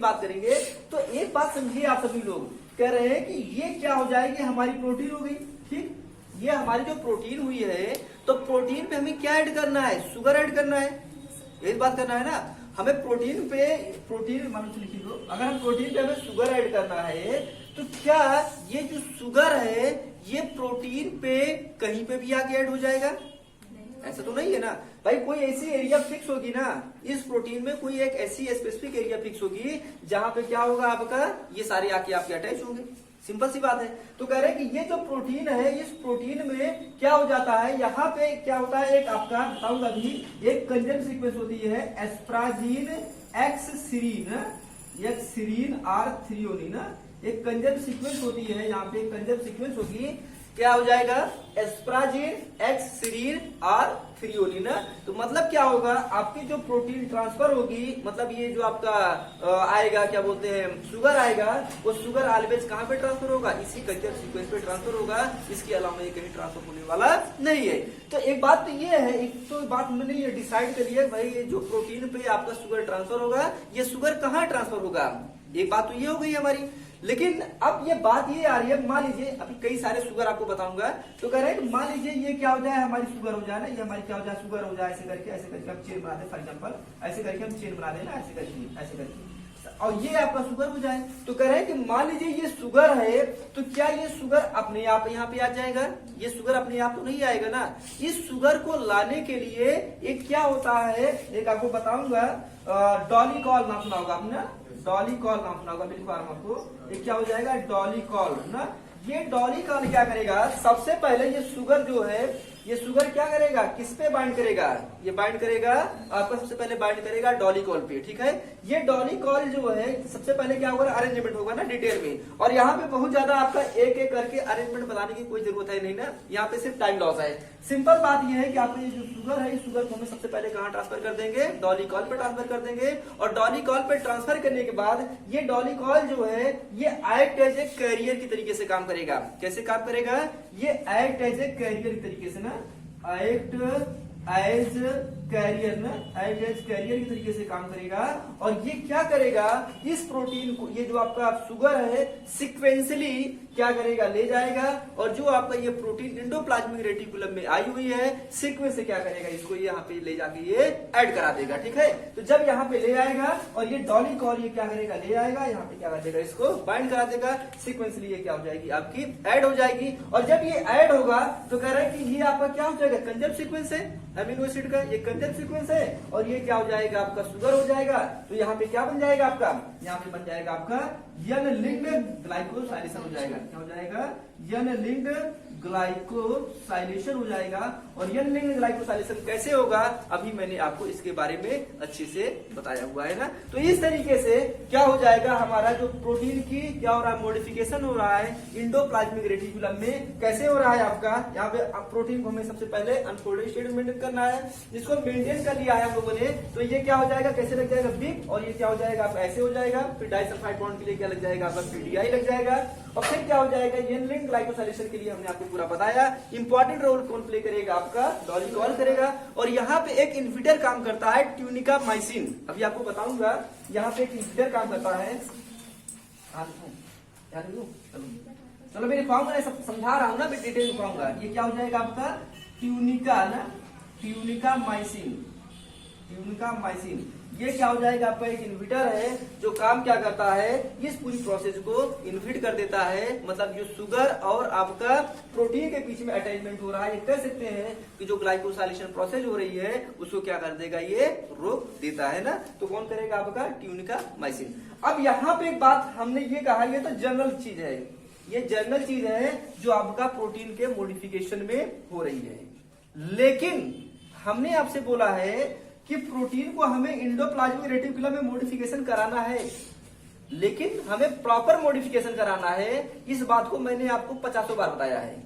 बात करेंगे तो एक बात समझिए, आप सभी लोग कह रहे हैं कि ये क्या हो जाएगी, हमारी प्रोटीन हो गई। ठीक, ये हमारी जो प्रोटीन हुई है, तो प्रोटीन पे हमें क्या ऐड करना है, शुगर ऐड करना है, एक बात करना है ना हमें। प्रोटीन मान लिख लो, अगर हम प्रोटीन पे हमें शुगर ऐड करना है तो क्या ये जो शुगर है ये प्रोटीन पे कहीं पे भी आके ऐड हो जाएगा? ऐसा तो नहीं है ना भाई। कोई ऐसी एरिया फिक्स होगी ना इस प्रोटीन में, कोई एक ऐसी स्पेसिफिक एरिया फिक्स होगी जहां पे क्या होगा आपका, ये सारे आके आपके अटैच होंगे। सिंपल सी बात है। तो कह रहे हैं कि ये जो प्रोटीन है, इस प्रोटीन में क्या हो जाता है, यहाँ पे क्या होता है, एक आपका बताऊंगा अभी, एक कंजन सीक्वेंस होती है asparagine X serine or threonine, एक कंजन सीक्वेंस होती है, यहाँ पे एक कंजन सीक्वेंस होगी, क्या हो जाएगा, asparagine X serine or threonine. तो मतलब क्या होगा, आपकी जो प्रोटीन ट्रांसफर होगी, मतलब ये जो आपका आएगा, क्या बोलते हैं, शुगर आएगा, वो शुगर ऑलवेज कहां पे ट्रांसफर होगा, इसी कंजन सीक्वेंस पे ट्रांसफर होगा। इसके अलावा ये कहीं ट्रांसफर होने वाला नहीं है। तो एक बात तो ये है, एक तो बात मैंने ये डिसाइड कर लिया भाई, ये जो प्रोटीन पे आपका शुगर ट्रांसफर होगा, ये शुगर कहाँ ट्रांसफर होगा, एक बात तो ये हो गई हमारी। लेकिन अब ये बात ये आ रही है, मान लीजिए अभी कई सारे शुगर आपको बताऊंगा, तो कह रहे हैं कि मान लीजिए ये क्या हो जाए, हमारी शुगर हो जाए ना, ये हमारी क्या हो जाए, शुगर हो जाए, ऐसे करके हम चेन बना दे, फॉर एग्जांपल ऐसे करके हम चेन बना देना, ऐसे करके, और ये आपका शुगर हो जाए। तो कह रहे हैं कि मान लीजिए ये शुगर है, तो क्या ये शुगर अपने आप यहाँ पे आ जाएगा? ये शुगर अपने आप तो नहीं आएगा ना। इस शुगर को लाने के लिए एक क्या होता है, एक आपको बताऊंगा, डॉलीकॉल नाम सुना होगा आपने, डॉलीकॉल नाम सुना होगा, बिल्कुल आपको, ये क्या हो जाएगा, डॉलीकॉल ना। ये डॉलीकॉल क्या करेगा, सबसे पहले ये शुगर जो है, ये शुगर क्या करेगा, किस पे बाइंड करेगा, ये बाइंड करेगा आपका, सबसे पहले बाइंड करेगा डॉलीकॉल पे। ठीक है, ये डॉलीकॉल जो है सबसे पहले क्या होगा, अरेंजमेंट होगा ना डिटेल में, और यहाँ पे बहुत ज्यादा आपका एक एक करके अरेंजमेंट बताने की कोई जरूरत है नहीं ना, यहाँ पे सिर्फ टाइम लॉस है। सिंपल बात यह है कि आपका ये जो शुगर है, इस शुगर को हमें सबसे पहले कहाँ ट्रांसफर कर देंगे, डॉलीकॉल पे ट्रांसफर कर देंगे, और डॉलीकॉल पे ट्रांसफर करने के बाद ये डॉलीकॉल जो है ये एक्ट एज ए कैरियर की तरीके से काम करेगा। कैसे काम करेगा, ये एक्ट एज ए कैरियर की तरीके से ना, एक्ट एज कैरियर ना, एक्ट एज कैरियर की तरीके से काम करेगा। और ये क्या करेगा, इस प्रोटीन को, ये जो आपका शुगर है, सिक्वेंसली क्या करेगा, ले जाएगा, और जो आपका ये प्रोटीन एंडोप्लाज्मिक रेटिकुलम में आई हुई है, सीक्वेंस से क्या करेगा, इसको यहाँ पे ले जाके ये ऐड करा देगा। ठीक है, तो जब यहाँ पे ले आएगा, और ये डॉलीकॉल ये क्या करेगा, ले आएगा, यहाँ पे क्या कर देगा, इसको बाइंड करा देगा, सीक्वेंसली ये क्या हो जाएगी, आपकी ऐड हो जाएगी। और जब ये ऐड होगा तो कह रहा है कि ये आपका क्या हो जाएगा, कंजन सीक्वेंस है अमीनो एसिड का, ये कंजन सीक्वेंस है, और ये क्या हो जाएगा, आपका शुगर हो जाएगा। तो यहाँ पे क्या बन जाएगा आपका, यहाँ पे बन जाएगा आपका यन लिंक्ड ग्लाइकोसाइलेशन हो जाएगा। क्या हो जाएगा, यन लिंक्ड ग्लाइकोसाइलेशन हो जाएगा। और यन लिंक्ड ग्लाइकोसाइलेशन कैसे होगा, अभी मैंने आपको इसके बारे में अच्छे से बताया हुआ है ना। तो इस तरीके से क्या हो जाएगा, हमारा जो प्रोटीन की क्या हो रहा है, मॉडिफिकेशन हो रहा है एंडोप्लाज्मिक रेटिकुलम में। कैसे हो रहा है आपका, यहाँ पे प्रोटीन को हमें सबसे पहले अनफोल्डेड स्टेट में मेंटेन करना है, जिसको मेंटेन कर लिया है हम लोगों ने। तो ये क्या हो जाएगा, कैसे लग जाएगा, बिग, और ये क्या हो जाएगा आपका, ऐसे हो जाएगा। फिर डाइसल्फाइड बॉन्ड के लिए क्या लग जाएगा आपका, पीडीआई लग जाएगा। और फिर क्या हो जाएगा, यन लिंक्ड ग्लाइकोसाइलेशन के लिए हमने आपको पूरा बताया। इंपॉर्टेंट रोल कौन प्ले करेगा, आपका डॉलीकॉल करेगा। और यहाँ पे एक इन्हिबिटर काम करता है, ट्यूनिकामाइसिन, अभी आपको बताऊंगा। यहाँ पे एक इन्हिबिटर काम करता है, चलो मैं लिखवाऊंगा, समझा रहा हूँ ना, मैं डिटेल लिखवाऊंगा। ये क्या हो जाएगा आपका, ट्यूनिका ना, ट्यूनिकामाइसिन। ये क्या हो जाएगा, आपका एक इन्हिबिटर है जो काम क्या करता है, इस पूरी प्रोसेस को इनहिबिट कर देता है। मतलब जो शुगर और आपका प्रोटीन के बीच में अटैचमेंट हो रहा है, ये कह सकते हैं कि जो ग्लाइकोसाइलेशन प्रोसेस हो रही है, उसको क्या कर देगा, ये रोक देता है ना। तो कौन करेगा, आपका ट्यूनिकामाइसिन। अब यहाँ पे एक बात हमने ये कहा, ये तो जनरल चीज है, ये जनरल चीज है जो आपका प्रोटीन के मॉडिफिकेशन में हो रही है। लेकिन हमने आपसे बोला है कि प्रोटीन को हमें एंडोप्लाज्मिक रेटिकुलम में मॉडिफिकेशन कराना है, लेकिन हमें प्रॉपर मॉडिफिकेशन कराना है। इस बात को मैंने आपको 50 बार बताया है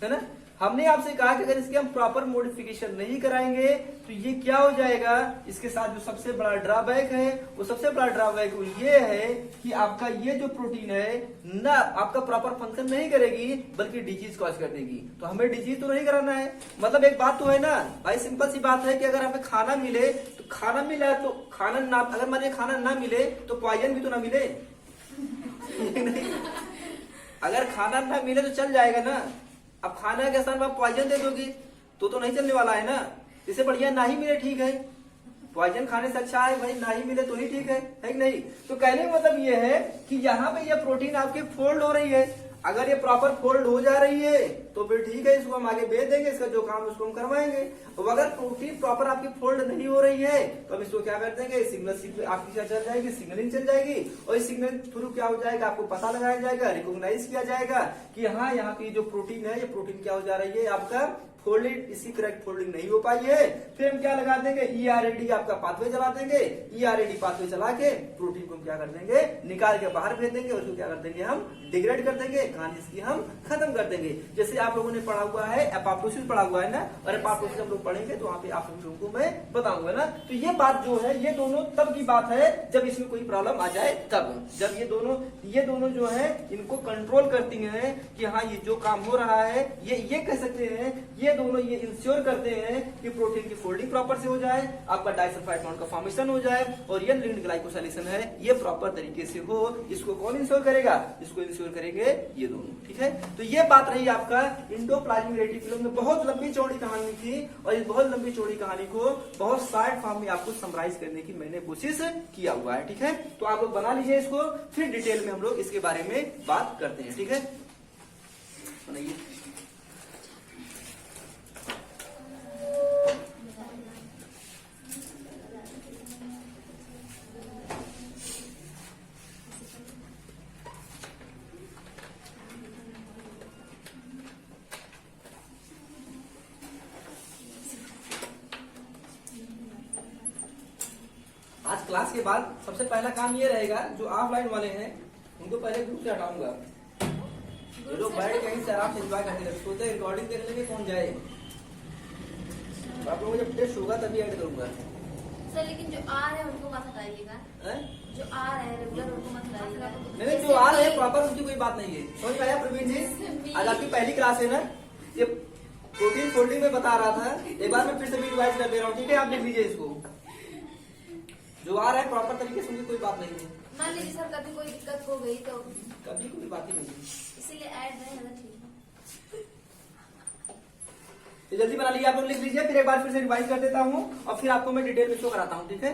ना। हमने आपसे कहा कि अगर इसके हम प्रॉपर मॉडिफिकेशन नहीं कराएंगे तो ये क्या हो जाएगा, इसके साथ जो सबसे बड़ा ड्रॉबैक है वो सबसे बड़ा ड्रॉबैक ये है कि आपका ये जो प्रोटीन है ना आपका प्रॉपर फंक्शन नहीं करेगी बल्कि डिजीज कॉज कर देगी। तो हमें डिजीज तो नहीं कराना है। मतलब एक बात तो है ना भाई, सिंपल सी बात है कि अगर हमें खाना मिले तो खाना मिला तो खाना ना, अगर मान खाना ना मिले तो पॉइजन भी तो ना मिले नहीं। अगर खाना ना मिले तो चल जाएगा ना, अब खाना के स्थान पर पॉइजन दे दोगी तो नहीं चलने वाला है ना। इससे बढ़िया ना ही मिले ठीक है, पॉइजन खाने से अच्छा है भाई ना ही मिले तो ही ठीक है कि नहीं। तो कहने का मतलब ये है कि यहाँ पे ये प्रोटीन आपकी फोल्ड हो रही है, अगर ये प्रॉपर फोल्ड हो जा रही है तो फिर ठीक है, इसको हम आगे भेज देंगे, इसका जो काम उसको हम करवाएंगे। और अगर प्रोटीन प्रॉपर आपकी फोल्ड नहीं हो रही है तो हम इसको क्या कर देंगे, सिग्नल आपकी क्या चल जाएगी, सिग्नलिंग चल जाएगी। और इस सिग्नल थ्रू क्या हो जाएगा, आपको पता लगाया जाएगा, रिकॉग्नाइज किया जाएगा कि हाँ यहाँ की जो प्रोटीन है ये प्रोटीन क्या हो जा रही है, आपका फोल्डेड, इसकी करेक्ट फोल्डिंग नहीं हो पाई है। फिर हम क्या लगा देंगे, ERAD आपका पाथवे चला देंगे। ERAD पाथवे चला के प्रोटीन को हम क्या कर देंगे, निकाल के बाहर भेज देंगे। उसको क्या कर देंगे, हम डिग्रेड कर देंगे, कहानी इसकी हम खत्म कर देंगे। जैसे आप लोगों ने पढ़ा हुआ है एपोप्टोसिस पढ़ा हुआ है ना, और एपोप्टोसिस हम लोग पढ़ेंगे तो वहाँ पे आप लोगों को मैं बताऊंगा ना। तो ये बात जो है ये दोनों तब की बात है जब इसमें कोई प्रॉब्लम आ जाए तब, जब ये दोनों जो है इनको कंट्रोल करती हैं कि हाँ ये जो काम हो रहा है ये कह सकते हैं, ये दोनों ये इंश्योर करते हैं कि प्रोटीन की फोल्डिंग प्रॉपर से हो जाए, आपका डाइसल्फाइड बॉन्ड का फॉर्मेशन हो जाए और ये लिंक्ड ग्लाइकोसाइलेशन है ये प्रॉपर तरीके से हो। इसको कौन इंश्योर करेगा, इसको इंश्योर करेंगे ये दोनों, ठीक है। तो ये बात रही आपका एंडोप्लाज्मिक रेटिकुलम में। बहुत लंबी चौड़ी कहानी थी और इस बहुत लंबी चौड़ी कहानी को बहुत शार्ट फॉर्म में आपको समराइज करने की मैंने कोशिश किया हुआ है, ठीक है। तो आप लोग बना लीजिए इसको, फिर डिटेल में हम लोग इसके बारे में बात करते हैं, ठीक है। बनाइए। आज क्लास के बाद सबसे पहला काम ये रहेगा, जो ऑफलाइन वाले हैं उनको पहले ग्रुप से हटाऊंगा। जो लोग बैठ के कहीं से आराम से एंजॉय करते हैं, सोचते रिकॉर्डिंग देख लेंगे कौन जाए। आप लोगों को जब टेस्ट होगा तभी ऐड करूंगा सर। लेकिन जो आ रहे हैं उनको मत हटाइएगा, जो आ रहे हैं रेगुलर उनको मत हटाइएगा। नहीं, जो आ रहे हैं प्रॉपर उनकी कोई बात नहीं है। समझ में आया प्रवीण जी? आज आपकी पहली क्लास है ना, ये प्रोटीन फोल्डिंग में बता रहा था, एक बार मैं फिर से भी रिवाइज कर दे रहा हूँ, ठीक है। आप लिख लीजिए इसको, जो आ रहा है प्रॉपर तरीके से, उनकी कोई बात नहीं है। मान लीजिए सर कभी कोई दिक्कत हो गई तो कभी कोई बात ही नहीं है, इसीलिए ऐड नहीं है, ठीक है। तो जल्दी बना लीजिए, आप लोग लिख लीजिए, फिर एक बार फिर से रिवाइज कर देता हूँ और फिर आपको मैं डिटेल में शो कराता हूँ, ठीक है।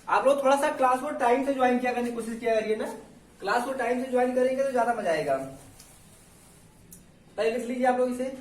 आप लोग थोड़ा सा क्लास को टाइम से ज्वाइन किया करने की कोशिश किया करिए ना, क्लास को टाइम से ज्वाइन करेंगे तो ज्यादा मजा आएगा। पहले लिख लीजिए आप लोग, इसे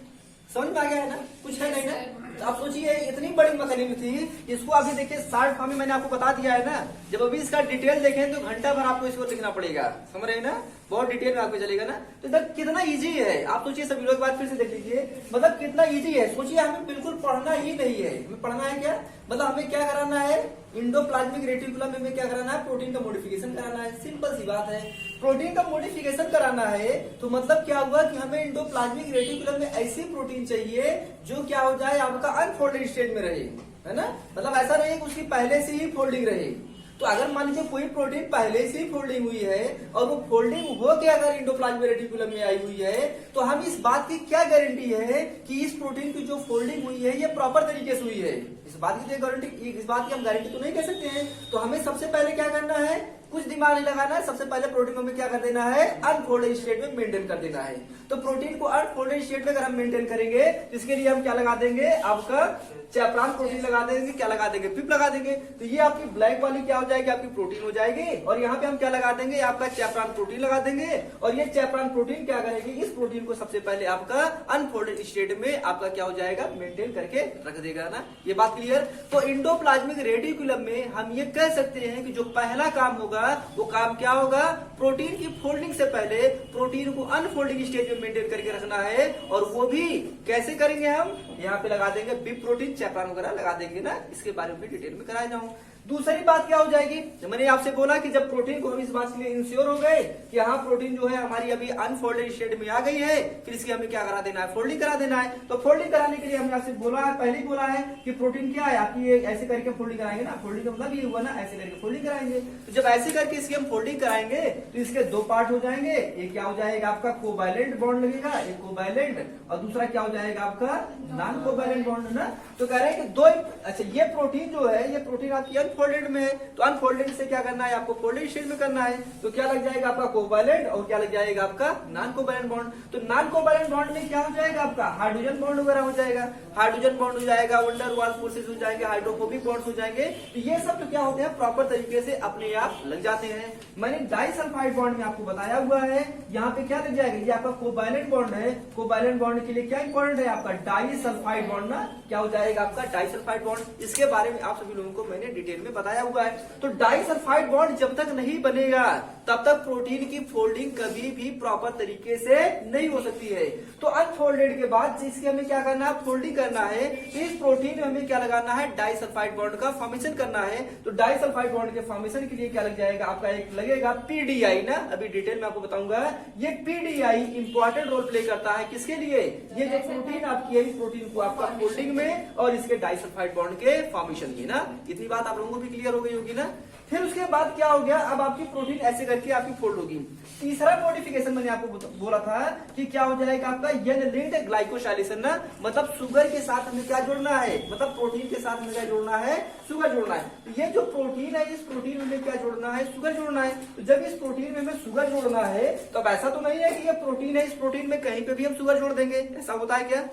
समझ में आ गया है ना, कुछ है नहीं ना। तो आप सोचिए इतनी बड़ी मकलीम थी, इसको अभी देखिए शार्ट फॉर्म में मैंने आपको बता दिया है ना। जब अभी इसका डिटेल देखें तो घंटा भर आपको इसको लिखना पड़ेगा, समझ रहे हैं ना, बहुत डिटेल में आपको चलेगा ना। तो इधर कितना इजी है, आप सोचिए सभी लोग बात फिर से देख लीजिए, मतलब कितना इजी है। सोचिए हमें बिल्कुल पढ़ना ही नहीं है, हमें पढ़ना है क्या, मतलब हमें क्या कराना है, एंडोप्लाज्मिक रेटिकुलम में क्या कराना है, प्रोटीन का मॉडिफिकेशन कराना है। सिंपल सी बात है, प्रोटीन का मॉडिफिकेशन कराना है तो मतलब क्या हुआ कि हमें एंडोप्लाज्मिक रेटिकुलम में ऐसी प्रोटीन चाहिए जो क्या हो जाए, आपका अनफोल्डेड स्टेट में रहे, है ना। मतलब ऐसा नहीं कि उसकी पहले से ही फोल्डिंग रहे। तो अगर मान लीजिए कोई प्रोटीन पहले से ही फोल्डिंग हुई है और वो फोल्डिंग हो के अगर एंडोप्लाज्मिक रेटिकुलम में आई हुई है तो हम इस बात की क्या गारंटी है कि इस प्रोटीन की जो फोल्डिंग हुई है ये प्रॉपर तरीके से हुई है। इस बात की गारंटी, इस बात की हम गारंटी तो नहीं कह सकते हैं। तो हमें सबसे पहले क्या करना है, कुछ दिमाग नहीं लगाना है, सबसे पहले प्रोटीन को हमें क्या कर देना है, अनफोल्डेड स्टेट में मेंटेन कर देना है। तो प्रोटीन को अनफोल्डेड स्टेट में अगर हम मेंटेन करेंगे तो इसके लिए हम क्या लगा देंगे, आपका चैपरान प्रोटीन लगा देंगे, क्या लगा देंगे, पिप लगा देंगे। तो ये आपकी ब्लैक वाली क्या हो जाएगी, आपकी प्रोटीन हो जाएगी। और यहाँ पे हम क्या लगा देंगे, आपका चैपरान प्रोटीन लगा देंगे। और ये चैपरान प्रोटीन क्या करेगी, इस प्रोटीन को सबसे पहले आपका अनफोल्डेड स्टेट में आपका क्या हो जाएगा, मेंटेन करके रख देगा ना। ये बात क्लियर। तो एंडोप्लाज्मिक रेटिकुलम में हम ये कह सकते हैं कि जो पहला काम होगा वो काम क्या होगा, प्रोटीन की फोल्डिंग से पहले प्रोटीन को अनफोल्डिंग स्टेज में मेंटेन करके रखना है। और वो भी कैसे करेंगे, हम यहाँ पे लगा देंगे बिप प्रोटीन, चैपरान वगैरह लगा देंगे ना। इसके बारे में डिटेल में कराया जाऊं। दूसरी बात क्या हो जाएगी, मैंने आपसे बोला कि जब प्रोटीन को हम इस बात के लिए इंश्योर हो गए कि हाँ प्रोटीन जो है हमारी अभी अनफोल्डेड स्टेट में आ गई है, फिर इसकी हमें क्या करा देना है, फोल्डिंग करा देना है। तो फोल्डिंग कराने के लिए हमने आपसे बोला है, पहले ही बोला है कि प्रोटीन क्या है आपकी, ये ऐसे करके फोल्डिंग कराएंगे ना, फोल्डिंग का मतलब ये हुआ ना, ऐसे करके फोल्डिंग कराएंगे। तो जब ऐसे करके इसकी हम फोल्डिंग कराएंगे तो इसके दो पार्ट हो जाएंगे, एक क्या हो जाएगा आपका कोवैलेंट बॉन्ड लगेगा, एक कोवैलेंट, और दूसरा क्या हो जाएगा आपका नॉन कोवैलेंट बॉन्ड ना। तो कह रहे हैं कि दो, अच्छा ये प्रोटीन जो है, ये प्रोटीन आपकी अनफोल्डेड में है, तो अनफोल्डेड से क्या करना है आपको फोल्डेड स्टेट में करना है। तो क्या लग जाएगा आपका कोवैलेंट और क्या लग जाएगा आपका नॉन कोवैलेंट बॉन्ड। तो नॉन कोवैलेंट बॉन्ड में क्या हो जाएगा आपका हाइड्रोजन बॉन्ड वगैरह हो जाएगा, हाइड्रोजन बॉन्ड हो जाएगा, वंडर वाल फोर्सेस हो जाएंगे, हाइड्रोफोबिक बॉन्ड्स हो जाएंगे। तो ये सब तो क्या होते हैं प्रॉपर तरीके से अपने आप लग जाते हैं। मैंने डाइसल्फाइड बॉन्ड में आपको बताया हुआ है, यहाँ पे क्या लग जाएगा, ये आपका कोवैलेंट बॉन्ड है, कोवैलेंट बॉन्ड के लिए क्या इंपॉर्टेंट है आपका डाइसल्फाइड बॉन्ड ना, क्या हो जाएगा आपका डाइसल्फाइड बॉन्ड। इसके बारे में आप सभी लोगों को मैंने डिटेल में बताया हुआ है। तो डाइसल्फाइड बॉन्ड जब तक नहीं बनेगा तब तक प्रोटीन की फोल्डिंग कभी भी प्रॉपर तरीके से नहीं हो सकती है। तो अनफोल्डेड के बाद इसकी हमें क्या करना है, फोल्डिंग करना है। तो इस प्रोटीन में हमें क्या लगाना है, डाइसल्फाइड बॉन्ड का फॉर्मेशन करना है। तो डाइसल्फाइड बॉन्ड के फॉर्मेशन के लिए क्या लग जाएगा आपका, एक लगेगा पीडीआई ना, अभी डिटेल में आपको बताऊंगा। ये पीडीआई इंपॉर्टेंट रोल प्ले करता है किसके लिए, ये जो प्रोटीन आपकी है, इस प्रोटीन को आपका फोल्डिंग में और इसके डाइसल्फाइड बॉन्ड के फॉर्मेशन की ना। इतनी बात आप लोगों को भी क्लियर हो गई होगी ना। फिर उसके बाद क्या हो गया, अब आपकी प्रोटीन ऐसे करके आपकी फोल्ड होगी। तीसरा मॉडिफिकेशन मैंने आपको बोला था कि क्या हो जाएगा आपका एन लिंक्ड ग्लाइकोसाइलेशन ना, मतलब शुगर के साथ हमें क्या जोड़ना है, मतलब प्रोटीन के साथ हमें क्या जोड़ना है, शुगर जोड़ना है। तो ये जो प्रोटीन है, इस प्रोटीन में हमें क्या जोड़ना है, शुगर जोड़ना है। तो जब इस प्रोटीन में हमें शुगर जोड़ना है तो ऐसा तो नहीं है कि ये प्रोटीन है, इस प्रोटीन में कहीं पे भी हम शुगर जोड़ देंगे, ऐसा होता है क्या,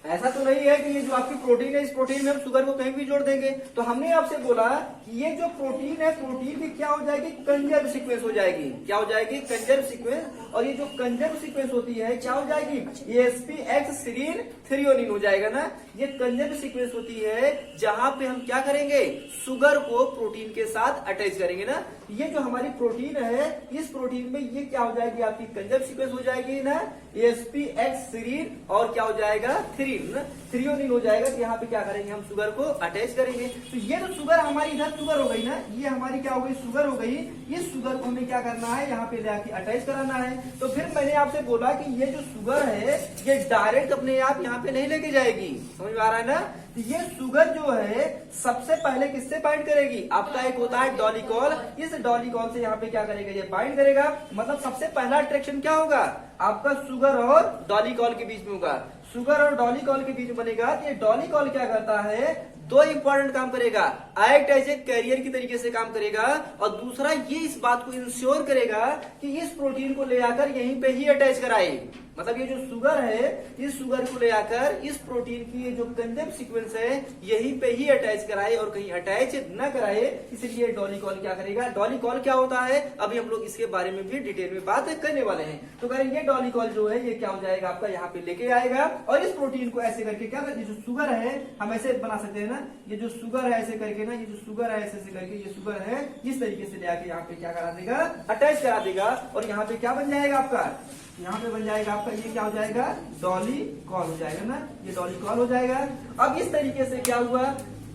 ऐसा तो नहीं है कि ये जो आपकी प्रोटीन है, इस प्रोटीन में हम शुगर को कहीं भी जोड़ देंगे। तो हमने आपसे बोला कि ये जो प्रोटीन है, प्रोटीन की क्या हो जाएगी, कंजर्व सीक्वेंस हो जाएगी, क्या हो जाएगी, कंजर्व सीक्वेंस। और ये जो कंजर्व सीक्वेंस होती है क्या हो जाएगी, AsP-X सीरीन थ्रियोनिन हो जाएगा ना। ये कंजर्व सीक्वेंस होती है जहां पे हम क्या करेंगे, शुगर को प्रोटीन के साथ अटैच करेंगे ना। ये जो हमारी प्रोटीन है, इस प्रोटीन में ये क्या हो जाएगी आपकी कंजर्व सीक्वेंस हो जाएगी ना, AsP-X सीरीन और क्या हो जाएगा, थ्रियोनिन हो जाएगा। तो यहाँ पे क्या करेंगे, हम शुगर को अटैच करेंगे। तो ये जो शुगर हमारी इधर शुगर हो गई ना, ये हमारी क्या हो गई, शुगर हो गई। इस शुगर को हमें क्या करना है, यहाँ पे लेके अटैच कराना है। तो फिर मैंने आपसे बोला कि ये जो शुगर है, ये डायरेक्ट अपने आप यहाँ पे नहीं लेके जाएगी, समझ में आ रहा है ना। तो ये शुगर जो है सबसे पहले किससे बाइंड करेगी, आपका एक होता है डॉलिकॉल, इस डॉलिकॉल से यहाँ पे क्या करेगा, ये बाइंड करेगा। मतलब सबसे पहला अट्रैक्शन क्या होगा, आपका शुगर और डॉलिकॉल के बीच में होगा। शुगर और डॉलिकॉल के बीच बनेगा। तो ये डॉलिकॉल क्या करता है, दो इंपॉर्टेंट काम करेगा, एक्ट एज ए कैरियर की तरीके से काम करेगा, और दूसरा ये इस बात को इंश्योर करेगा कि इस प्रोटीन को ले आकर यहीं पे ही अटैच कराए। मतलब ये जो शुगर है, इस शुगर को ले आकर इस प्रोटीन की ये जो कंजर्व सीक्वेंस है यहीं पे ही अटैच कराए और कहीं अटैच न कराए। इसलिए डॉलिकॉल क्या करेगा, डॉलिकॉल क्या होता है अभी हम लोग इसके बारे में भी डिटेल में बात करने वाले हैं। तो कह रहे ये डॉलिकॉल जो है ये क्या हो जाएगा आपका, यहाँ पे लेके आएगा और इस प्रोटीन को ऐसे करके क्या, ये जो शुगर है हम ऐसे बना सकते हैं ना, ये जो शुगर है ऐसे करके ना, ये जो शुगर है ऐसे करके, ये शुगर है इस तरीके से ले आके यहाँ पे क्या करा देगा, अटैच करा देगा। और यहाँ पे क्या बन जाएगा आपका, यहाँ पे बन जाएगा आपका, ये क्या हो जाएगा, डॉलिकॉल हो जाएगा ना, ये डॉलिकॉल हो जाएगा। अब इस तरीके से क्या हुआ,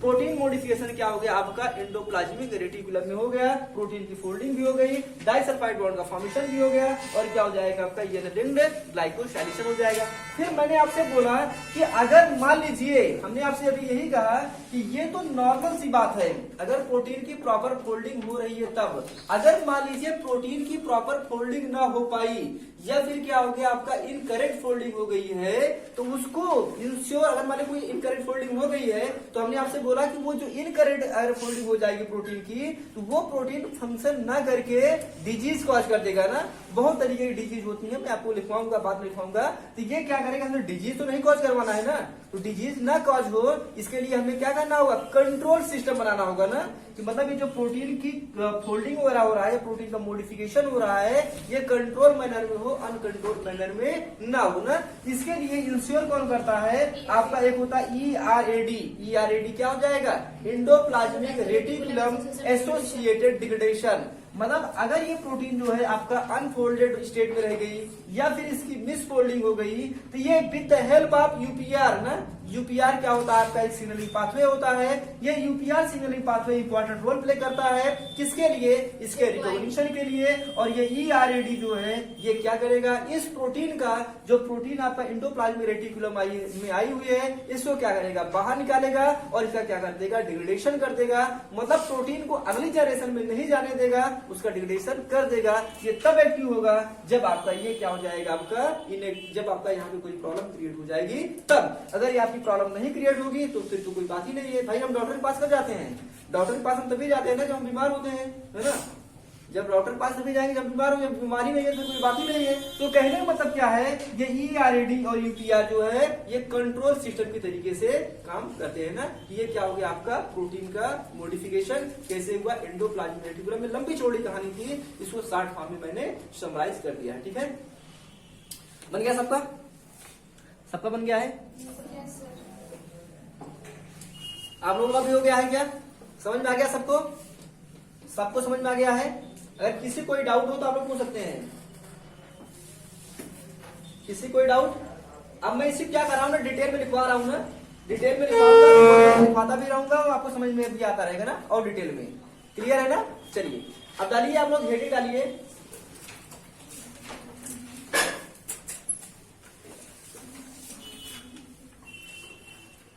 प्रोटीन मॉडिफिकेशन क्या हो गया आपका, एंडोप्लाज्मिक रेटिकुलम में हो गया, प्रोटीन की फोल्डिंग भी हो गई, डाइसल्फाइड बॉन्ड का फॉर्मेशन भी हो गया, और क्या हो जाएगा आपका, ये लिंक्ड ग्लाइकोसाइलेशन हो जाएगा। फिर मैंने आपसे बोला कि अगर मान लीजिए, हमने आपसे अभी यही कहा कि ये तो नॉर्मल सी बात है, अगर प्रोटीन की प्रॉपर फोल्डिंग हो रही है तब। अगर मान लीजिए प्रोटीन की प्रॉपर फोल्डिंग ना हो पाई, या फिर क्या हो गया आपका इनकरेक्ट फोल्डिंग हो गई है, तो उसको इंश्योर, अगर मान कोई इनकरेक्ट फोल्डिंग हो गई है तो हमने आपसे बोला कि वो जो इनकरेक्ट फोल्डिंग हो जाएगी प्रोटीन की, तो वो प्रोटीन फंक्शन ना करके डिजीज कॉज कर देगा ना। बहुत तरीके की डिजीज होती है, मैं आपको लिखवाऊंगा, बाद में लिखवाऊंगा। तो ये क्या करेगा, हमें डिजीज तो नहीं कॉज करवाना है ना, तो डिजीज ना कॉज हो इसके लिए हमें क्या करना होगा, कंट्रोल सिस्टम बनाना होगा ना। कि मतलब ये जो प्रोटीन की फोल्डिंग वगैरह हो रहा है, प्रोटीन का मॉडिफिकेशन हो रहा है, ये कंट्रोल मैनर में हो, अनकंट्रोल मैनर में ना हो ना। इसके लिए इंश्योर कौन करता है, आपका एक होता है ERAD। ERAD क्या हो जाएगा, एंडोप्लाज्मिक रेटिकुलम एसोसिएटेड डिग्रेडेशन। मतलब अगर ये प्रोटीन जो है आपका अनफोल्डेड स्टेट में रह गई या फिर इसकी मिसफोल्डिंग हो गई तो ये with the help of UPR ना, यूपीआर क्या होता है आपका एक सिग्नलिंग पाथवे होता है। ये UPR signalling pathway important role play करता है किसके लिए, इसके रिकॉग्निशन के लिए। और ये ईआरएडी जो है ये क्या करेगा, इस प्रोटीन का जो प्रोटीन आपका एंडोप्लाज्मिक रेटिकुलम में आई हुई है इसको क्या करेगा, बाहर निकालेगा और इसका क्या कर देगा, डिग्रेडेशन कर देगा। मतलब प्रोटीन को अगली जनरेशन में नहीं जाने देगा, उसका डिग्रेडेशन कर देगा। ये तब एक्टिव होगा जब आपका ये क्या हो जाएगा, आपका जब आपका यहाँ पे कोई प्रॉब्लम क्रिएट हो जाएगी तब। अगर ये आपकी प्रॉब्लम नहीं क्रिएट होगी तो फिर तो कोई बात ही नहीं है। भाई हम डॉक्टर के पास कब जाते हैं, डॉक्टर के पास हम तभी जाते हैं ना जब हम बीमार होते हैं, है ना। जब डॉक्टर के पास तभी जाएंगे जब बीमार हो, बीमारी नहीं है तो कोई बात ही नहीं है। तो कहने का मतलब क्या है, ये ईआरएडी और यूपीआर जो है ये कंट्रोल सिस्टम की तरीके से काम करते हैं ना। ये क्या हो गया आपका प्रोटीन का मॉडिफिकेशन कैसे हुआ एंडोप्लाज्मिक रेटिकुलम में। लंबी चौड़ी कहानी थी, इसको शॉर्ट फॉर्म में मैंने समराइज कर दिया है। ठीक है, बन गया सबका, सबका बन गया है। आप लोगों का भी हो गया है क्या, समझ में आ गया सबको, सबको समझ में आ गया है। अगर किसी कोई डाउट हो तो आप लोग पूछ सकते हैं, किसी कोई डाउट। अब मैं इसी क्या कर रहा हूं ना, डिटेल में लिखवा रहा हूं ना, डिटेल में लिखवाता भी रहूंगा और आपको समझ में भी आता रहेगा ना, और डिटेल में। क्लियर है ना। चलिए अब डालिए आप लोग, हेडिंग डालिए।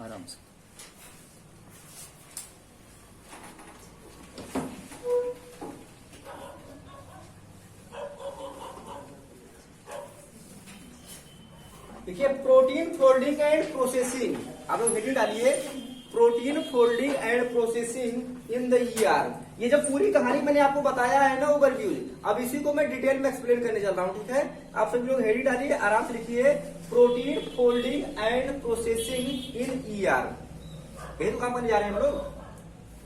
आराम से देखिए, प्रोटीन फोल्डिंग एंड प्रोसेसिंग। आप लोग हेडिंग डालिए, protein folding and processing in the ER. ये जो पूरी कहानी मैंने आपको बताया है ना ओवरव्यू, अब इसी को मैं डिटेल में एक्सप्लेन करने चल रहा हूं। ठीक है, आप सभी लोग हेडिंग डालिए, आराम से लिखिए, protein folding and processing in ER. यही तो काम करने जा रहे हैं हम लोग।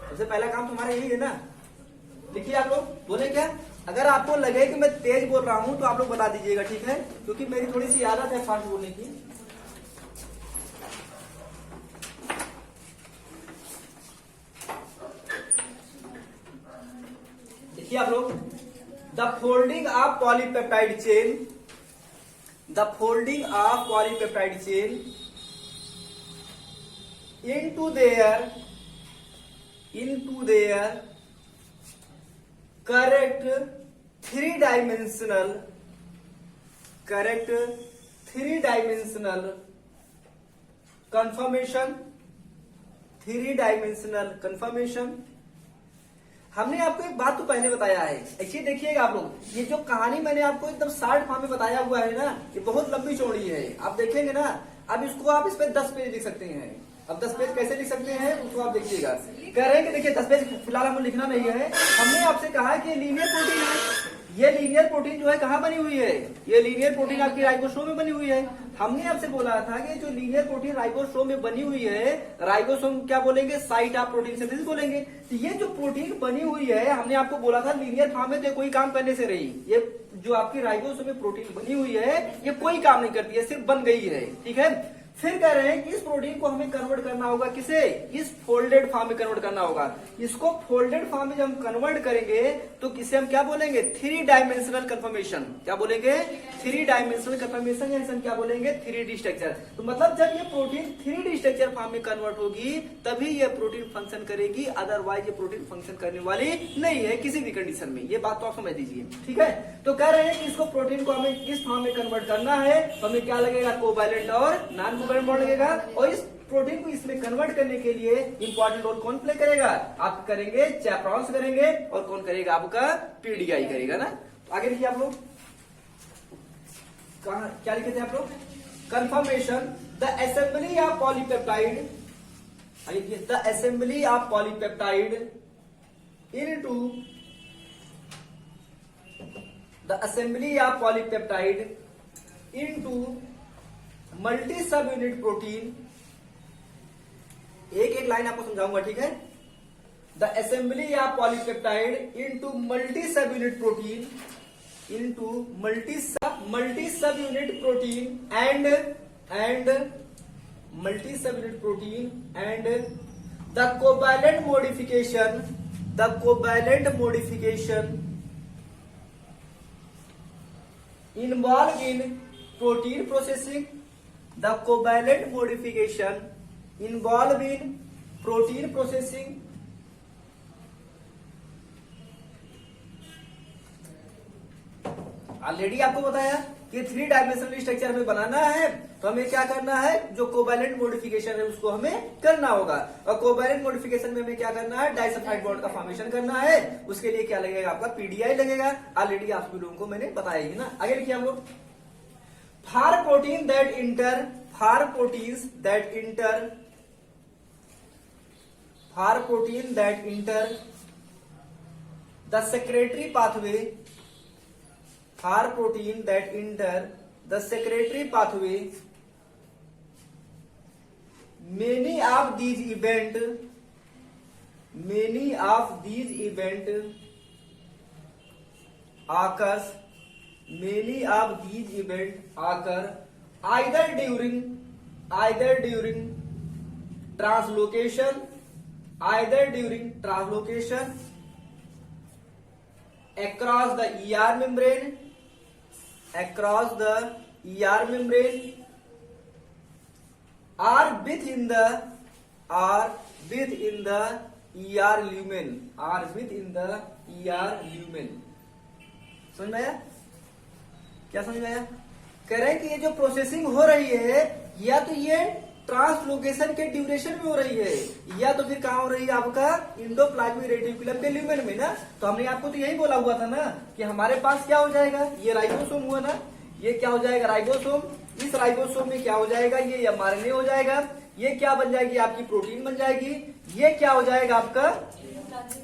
सबसे पहला काम तुम्हारा यही है ना। लिखिए आप लोग, बोले क्या। अगर आपको लगे कि मैं तेज बोल रहा हूं तो आप लोग बता दीजिएगा, ठीक है, क्योंकि मेरी थोड़ी सी आदत है फास्ट बोलने की। देखिए आप लोग, the folding of polypeptide chain, the folding of polypeptide chain into their correct three-dimensional conformation। हमने आपको एक बात तो पहले बताया है, एक्चुअली देखिएगा आप लोग, ये जो कहानी मैंने आपको एकदम शॉर्ट फॉर्म में बताया हुआ है ना, ये बहुत लंबी चौड़ी है। आप देखेंगे ना, अब इसको आप इस पे 10 पेज लिख सकते हैं। अब 10 पेज कैसे लिख सकते हैं उसको आप देखिएगा। कह रहे हैं कि देखिए 10 पेज फिलहाल हमको लिखना नहीं है। हमने आपसे कहा कि लीनियर प्रोटीन है, ये लीनियर प्रोटीन जो है कहाँ बनी हुई है, ये लीनियर प्रोटीन आपकी राइबोसोम में बनी हुई है। हमने आपसे बोला था कि जो लीनियर प्रोटीन राइबोसोम में बनी हुई है, राइबोसोम क्या बोलेंगे, साइट ऑफ प्रोटीन सिंथेसिस बोलेंगे। तो ये जो प्रोटीन बनी हुई है, हमने आपको बोला था लीनियर फॉर्म में तो कोई काम करने से रही। ये जो आपकी राइबोसोम में प्रोटीन बनी हुई है ये कोई काम नहीं करती है, सिर्फ बन गई है। ठीक है, फिर कह रहे हैं कि इस प्रोटीन को हमें कन्वर्ट करना होगा, किसे, इस फोल्डेड फॉर्म में कन्वर्ट करना होगा। इसको फोल्डेड फॉर्म में जब हम कन्वर्ट करेंगे तो किसे हम क्या बोलेंगे, 3 डायमेंशनल कन्फर्मेशन। क्या बोलेंगे, 3 डायमेंशनल कन्फर्मेशन, या हम क्या बोलेंगे, 3D स्ट्रक्चर। तो मतलब जब ये प्रोटीन 3D स्ट्रक्चर फॉर्म में कन्वर्ट होगी तभी ये प्रोटीन फंक्शन करेगी, अदरवाइज ये प्रोटीन फंक्शन करने वाली नहीं है किसी भी कंडीशन में। ये बात तो आप समझ लीजिए। ठीक है, तो कह रहे हैं कि इसको प्रोटीन को हमें इस फॉर्म में कन्वर्ट करना है तो हमें क्या लगेगा, कोवैलेंट और नॉन बॉन्ड लगेगा। और इस प्रोटीन को इसमें कन्वर्ट करने के लिए इंपॉर्टेंट रोल कौन प्ले करेगा, आप करेंगे, चैपरॉन्स करेंगे, और कौन करेगा, आपका पीडीआई करेगा ना। तो आगे देखिए आप लोग, कहा क्या लिखे थे आप लोग, confirmation the assembly of polypeptide, the assembly of polypeptide into the assembly of polypeptide into multi subunit protein. एक एक लाइन आपको समझाऊंगा, ठीक है। The assembly of polypeptide into multi subunit protein, into multi subunit protein and multi subunit protein and the covalent modification involved in protein processing, the covalent modification involved in protein processing, already आपको बताया कि 3 dimensional structure हमें बनाना है तो हमें क्या करना है, जो कोवैलेंट मॉडिफिकेशन है उसको हमें करना होगा। और कोवैलेंट मॉडिफिकेशन में हमें क्या करना है, डाइसल्फाइड बॉन्ड का फॉर्मेशन करना है। उसके लिए क्या लगेगा, आपका पीडीआई लगेगा। ऑलरेडी आप सभी लोगों को मैंने बताया ही ना। आगे लिखिए हम लोग, for protein that inter, for proteins that inter, for protein that enter the secretary pathway, for protein that enter the secretory pathway, many of these event occurs, many of these event occur either during translocation, either during translocation across the ER membrane, across the ER membrane, or within the ER lumen, or within the ER lumen। समझ में आया? क्या समझ में आया? कह रहे हैं कि ये जो प्रोसेसिंग हो रही है या तो ये ट्रांसलोकेशन के ड्यूरेशन में हो रही है या तो फिर कहां हो रही है, आपका इंडोप्लाज्मिक रेटिकुलम के ल्यूमेन में ना। तो हमने आपको तो यही बोला हुआ था ना कि हमारे पास क्या हो जाएगा, ये राइबोसोम हुआ ना, ये क्या हो जाएगा राइबोसोम। इस राइबोसोम में क्या हो जाएगा, ये एमआरएनए हो जाएगा। ये क्या बन जाएगी, आपकी प्रोटीन बन जाएगी। ये क्या हो जाएगा, आपका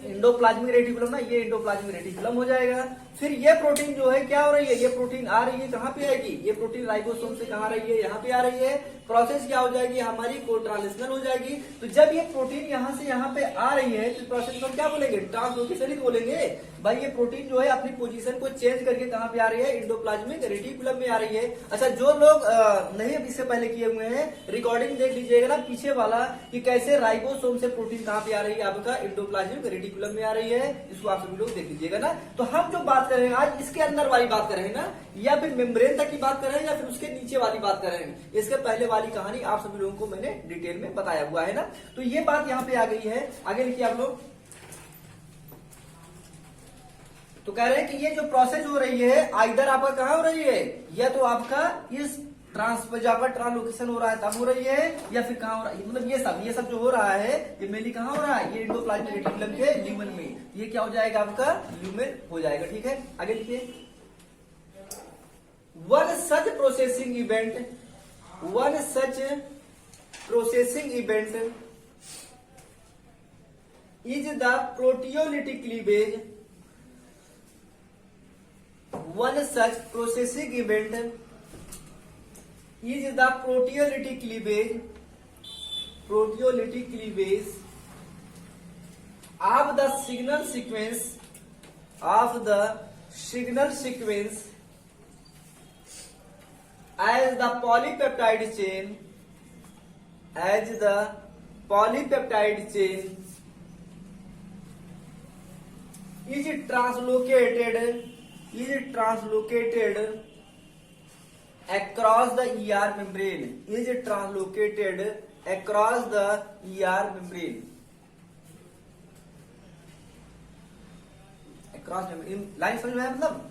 इंडोप्लाज्मिक रेटिकुलम ना, ये इंडोप्लाज्मिक रेटिकुलम हो जाएगा। फिर ये प्रोटीन जो है क्या हो रही है, ये प्रोटीन आ रही है, कहां पे आएगी, ये प्रोटीन राइबोसोम से कहां रही है, यहाँ पे आ रही है। प्रोसेस क्या हो जाएगी, हमारी को ट्रांसलेशनल हो जाएगी। तो जब ये प्रोटीन यहाँ से यहाँ पे आ रही है तो प्रोसेस को क्या बोलेंगे, ट्रांसलोकेशन ही बोलेंगे। भाई ये प्रोटीन जो है अपनी पोजीशन को चेंज करके कहां पे आ रही है, इंडोप्लाज्मिक रेटिकुलम में आ रही है। अच्छा, जो लोग नहीं इससे पहले किए हुए हैं, रिकॉर्डिंग देख लीजिएगा ना पीछे वाला, कि कैसे राइबोसोम से प्रोटीन कहां पे आ रही है, आपका इंडोप्लाज्मिक रेटिकुलम में आ रही है। इसको आप सभी लोग देख लीजिएगा ना। तो हम जो बात कर रहे हैं आज, इसके अंदर वाली बात कर रहे हैं ना, या फिर मेम्ब्रेन तक की बात कर रहे हैं, या फिर उसके नीचे वाली बात कर रहे हैं। इसके पहले वाली कहानी आप सभी लोगों को मैंने डिटेल में बताया हुआ है ना। तो ये बात यहाँ पे आ गई है। आगे लिखिए आप लोग। तो कह रहे हैं कि ये जो प्रोसेस हो रही है आइदर आपका कहां हो रही है, या तो आपका इस ट्रांसलोकेशन हो रहा है तब हो रही है, या फिर कहां हो रहा है, मतलब ये सब जो हो रहा है ये मेनली कहां हो रहा है, ये इंडोप्लाज्मिक रेटिकुलम के ल्यूमेन में। ये क्या हो जाएगा, आपका ल्यूमेन हो जाएगा। ठीक है, आगे लिखिए। One such processing event is the proteolytic cleavage. One such processing event is the proteolytic cleavage of the signal sequence as the polypeptide chain is translocated across the ER membrane, line समझ में आया? मतलब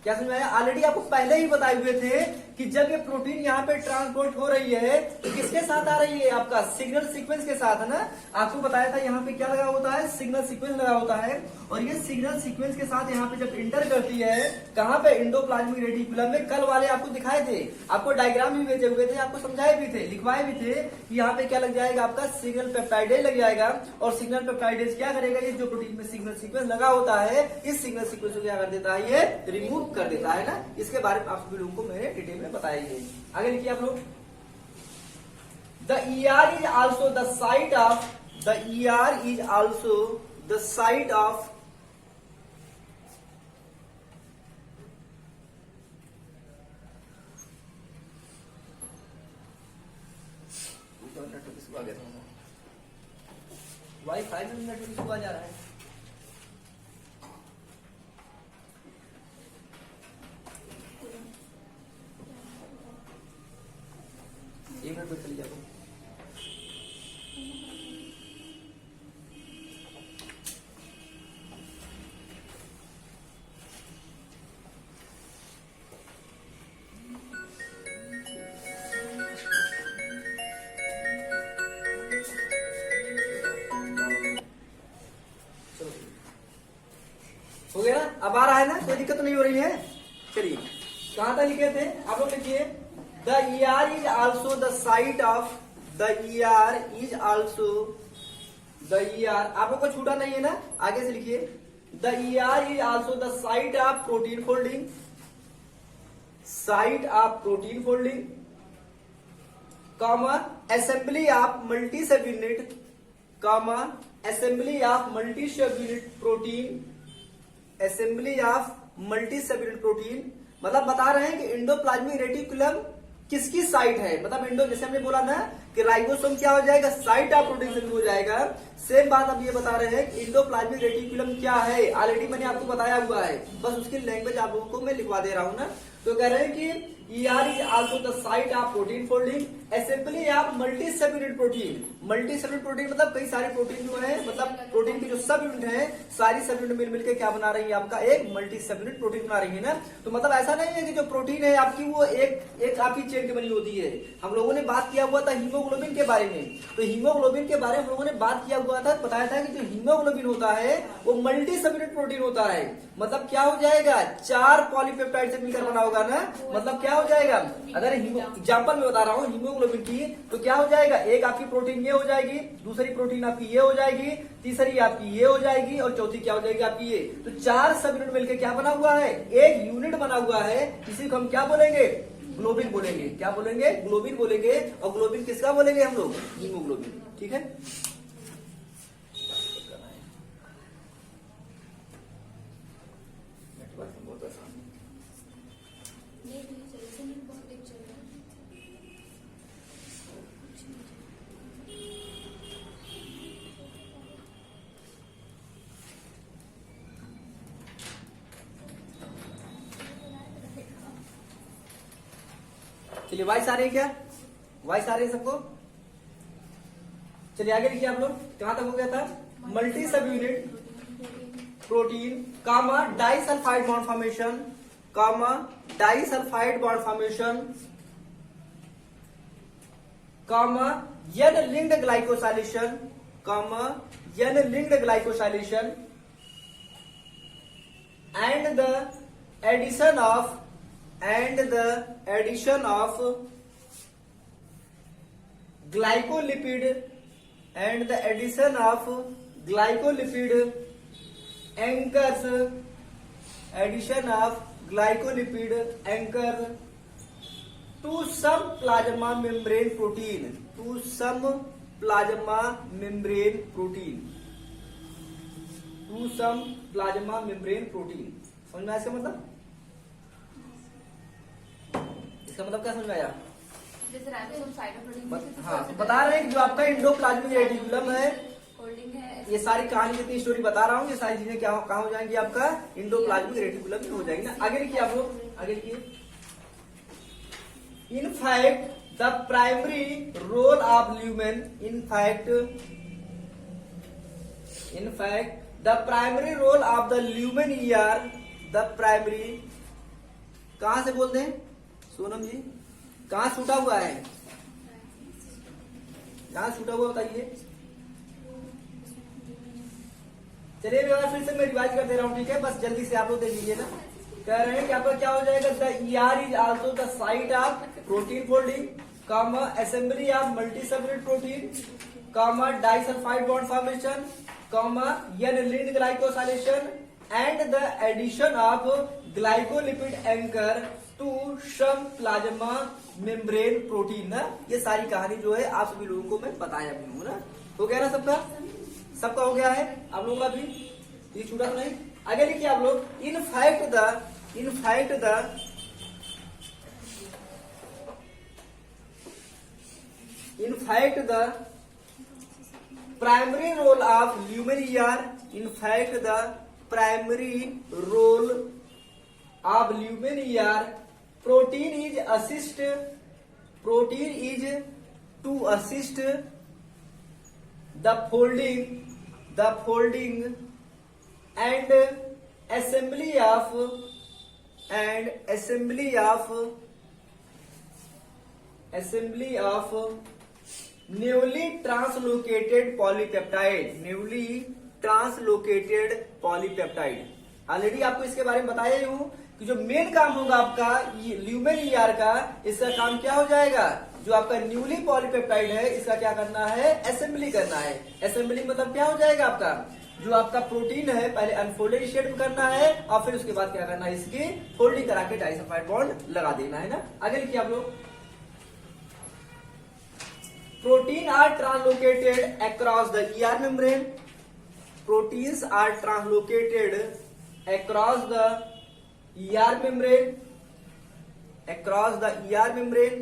क्या समझ में आया? Already आपको पहले ही बताए हुए थे कि जब ये प्रोटीन यहाँ पे ट्रांसपोर्ट हो रही है तो किसके साथ आ रही है, आपका सिग्नल सीक्वेंस के साथ, है ना। आपको बताया था यहाँ पे क्या लगा होता है, सिग्नल सीक्वेंस लगा होता है। और ये सिग्नल सीक्वेंस के साथ यहाँ पे जब इंटर करती है, कहाँ पे, इंडोप्लाज्मिक रेटिकुलम में। कल वाले आपको दिखाए थे, आपको डायग्राम भी भेजे हुए थे, आपको समझाए भी थे, लिखवाए भी थे कि यहाँ पे क्या लग जाएगा, आपका सिग्नल पेप्टाइडेज लग जाएगा। और सिग्नल पेप्टाइडेज क्या करेगा, ये जो प्रोटीन में सिग्नल सीक्वेंस लगा होता है, इस सिग्नल सीक्वेंस को क्या कर देता है, ये रिमूव कर देता है ना। इसके बारे में आप सभी लोगों को मैंने डिटेल में बताया ही है। आगे लिखिए आप लोग। The ER is also the site of wifi में नेटवर्क सुबह जा रहा है। हो गया ना, अब आ रहा है ना, कोई दिक्कत तो नहीं हो रही है। चलिए कहां तक लिखे थे आप लोग, लिखिए the ER is also the site of, the ER is also, the ER आप लोग को छूटा नहीं है ना, आगे से लिखिए the ER is also the site of protein folding, site of protein folding, comma assembly of multi सब unit, comma assembly of multi subunit protein, assembly of multi subunit protein. मतलब बता रहे हैं कि endoplasmic reticulum किसकी site है, मतलब Indo, जैसे हमने बोला ना कि राइबोसोम क्या हो जाएगा, साइट ऑफ प्रोटीन से हो जाएगा। सेम बात अब ये बता रहे हैं कि इंडोप्लाज्मिक रेटिकुलम क्या है, ऑलरेडी मैंने आपको बताया हुआ है, बस उसकी लैंग्वेज आप लोगों को मैं लिखवा दे रहा हूं ना। तो कह रहे हैं कि ER is also the site of protein folding, assembly of multi subunit protein. Multi subunit protein मतलब कई सारे प्रोटीन जो है, मतलब प्रोटीन की जो सब यूनिट है, सारी सब यूनिट मिलकर क्या बना रही है, आपका एक मल्टी सब यूनिट प्रोटीन बना रही है ना। तो मतलब ऐसा नहीं है कि जो प्रोटीन है आपकी वो एक आपकी चेन की बनी होती है। हम लोगों ने बात किया हुआ था हीमोग्लोबिन के बारे में, तो हीमोग्लोबिन के बारे में हम लोगों ने बात किया हुआ था, बताया था कि जो हीमोग्लोबिन होता है वो मल्टी सब यूनिट प्रोटीन होता है। मतलब क्या हो जाएगा, 4 पॉलीपेप्टाइड से मिलकर बना होगा ना। मतलब क्या हो जाएगा, अगर एग्जाम्पल में बता रहा हूँ हीमोग्लोबिन की, तो क्या हो जाएगा, एक आपकी प्रोटीन ये हो जाएगी, दूसरी प्रोटीन आपकी ये हो जाएगी, तीसरी आपकी ये हो जाएगी और चौथी क्या हो जाएगी आपकी ये। तो 4 सब यूनिट मिलकर क्या बना हुआ है, एक यूनिट बना हुआ है। इसी को हम क्या बोलेंगे, ग्लोबिन बोलेंगे। क्या बोलेंगे, ग्लोबिन बोलेंगे। और ग्लोबिन किसका बोलेंगे हम लोग, हीमोग्लोबिन। ठीक है, बहुत आसान। चलिए वॉइस आ रही है क्या, वॉइस आ रही है सबको। चलिए आगे लिखिए आप लोग, कहां तक हो गया था, multi subunit protein, comma disulphide bond formation, comma disulphide bond formation, comma N linked glycosylation, comma N linked glycosylation and the addition of, and the addition of glycolipid, and the addition of glycolipid anchors, addition of glycolipid anchors to some plasma membrane protein, to some plasma membrane protein, to some plasma membrane protein। समझ में इसका मतलब, इसका मतलब क्या समझ में आया, जैसे राइबोसोम साइट ऑफ प्रोटीन। हाँ, बता रहे हैं कि जो आपका इंडोप्लाज्मिक रेटिकुलम है, होल्डिंग है, ये सारी कहानी जितनी स्टोरी बता रहा हूँ, ये सारी चीजें क्या कहाँ हो जाएंगी, आपका इंडोप्लाज्मिक रेटिकुलम में हो जाएगी ना। आगे लिखिए आप लोग, आगे लिखिए, in fact the primary role of lumen, in fact the primary role of the lumen ER, the primary, कहां से बोलते हैं सोनम जी, कहां छूटा हुआ है, कहां छूटा हुआ बताइए। चलिए एक बार फिर से मैं रिवाइज कर दे रहा हूं, ठीक है, बस जल्दी से आप लोग देख लीजिए ना। कह रहे हैं कि आपका क्या हो जाएगा, the ER is also the site of protein folding, comma assembly of multi subunit protein, comma disulphide bond formation, comma N linked glycosylation and the addition of glycolipid anchor to some plasma membrane protein ना। ये सारी कहानी जो है आप सभी लोगों को मैं बताया भी हूँ ना। हो गया ना सबका, सबका हो गया है आप लोगों का भी, ये छूटा तो नहीं। आगे लिखिए आप लोग, in fact the primary role of lumen ER, in fact the primary role of lumen ER, protein is to assist the folding and assembly of newly translocated polypeptide, already आपको इसके बारे में बताया ही हूं कि जो मेन काम होगा आपका ल्यूमेन ईआर का, इसका काम क्या हो जाएगा, जो आपका न्यूली पॉलीपेप्टाइड है इसका क्या करना है, असेंबली करना है। असेंबली मतलब क्या हो जाएगा आपका, जो आपका प्रोटीन है पहले अनफोल्डेड स्टेट में करना है और फिर उसके बाद क्या करना है, इसकी फोल्डिंग करा के डाइसल्फाइड बॉन्ड लगा देना है ना। आगे लिखिए आप लोग, protein are translocated across the ER membrane. Proteins are translocated across the ER membrane, across the ER membrane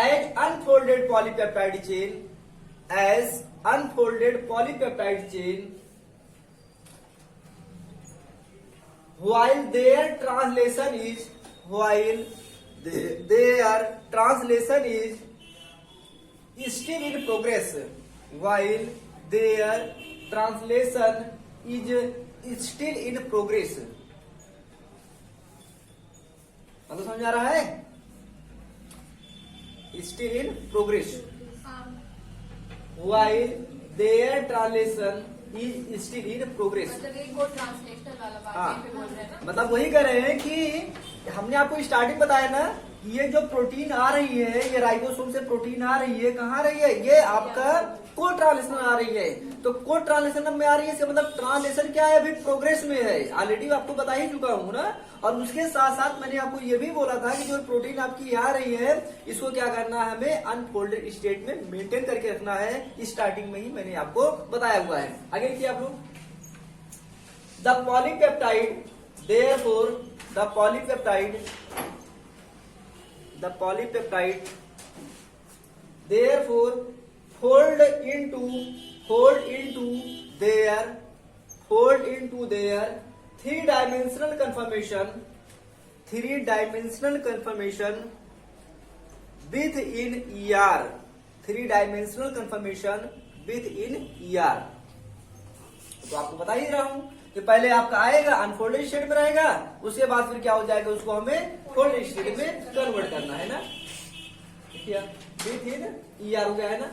as unfolded polypeptide chain, as unfolded polypeptide chain, while their translation is still in progress, while their translation is still in progress। मतलब समझ आ रहा है, still in progress while their translation is still in progress। मतलब एक वो translational वाला बात हाँ, यहीं पे बोल रहे हैं ना। मतलब वही कह रहे हैं कि हमने आपको स्टार्टिंग बताया ना, ये जो प्रोटीन आ रही है, ये राइबोसोम से प्रोटीन आ रही है, कहाँ आ रही है, ये आपका को ट्रांसलेशन आ रही है। तो को ट्रांसलेशन में आ रही है, इसका मतलब ट्रांसलेशन क्या है, अभी प्रोग्रेस में है। ऑलरेडी आपको बता ही चुका हूं ना। और उसके साथ साथ मैंने आपको ये भी बोला था कि जो प्रोटीन आपकी आ रही है, इसको क्या करना है, हमें अनफोल्डेड स्टेट में मेंटेन करके रखना है। स्टार्टिंग में ही मैंने आपको बताया हुआ है। आगे लिखिए आप लोग, the polypeptide therefore the polypeptide therefore fold into their three-dimensional conformation within ER, three-dimensional conformation within ER। तो आपको बता ही रहा हूं कि पहले आपका आएगा अनफोल्डेड स्टेट में रहेगा, उसके बाद फिर क्या हो जाएगा, उसको हमें फोल्डेड स्टेट में कन्वर्ट करना है ना। विथ इन ईआर हो गया है ना।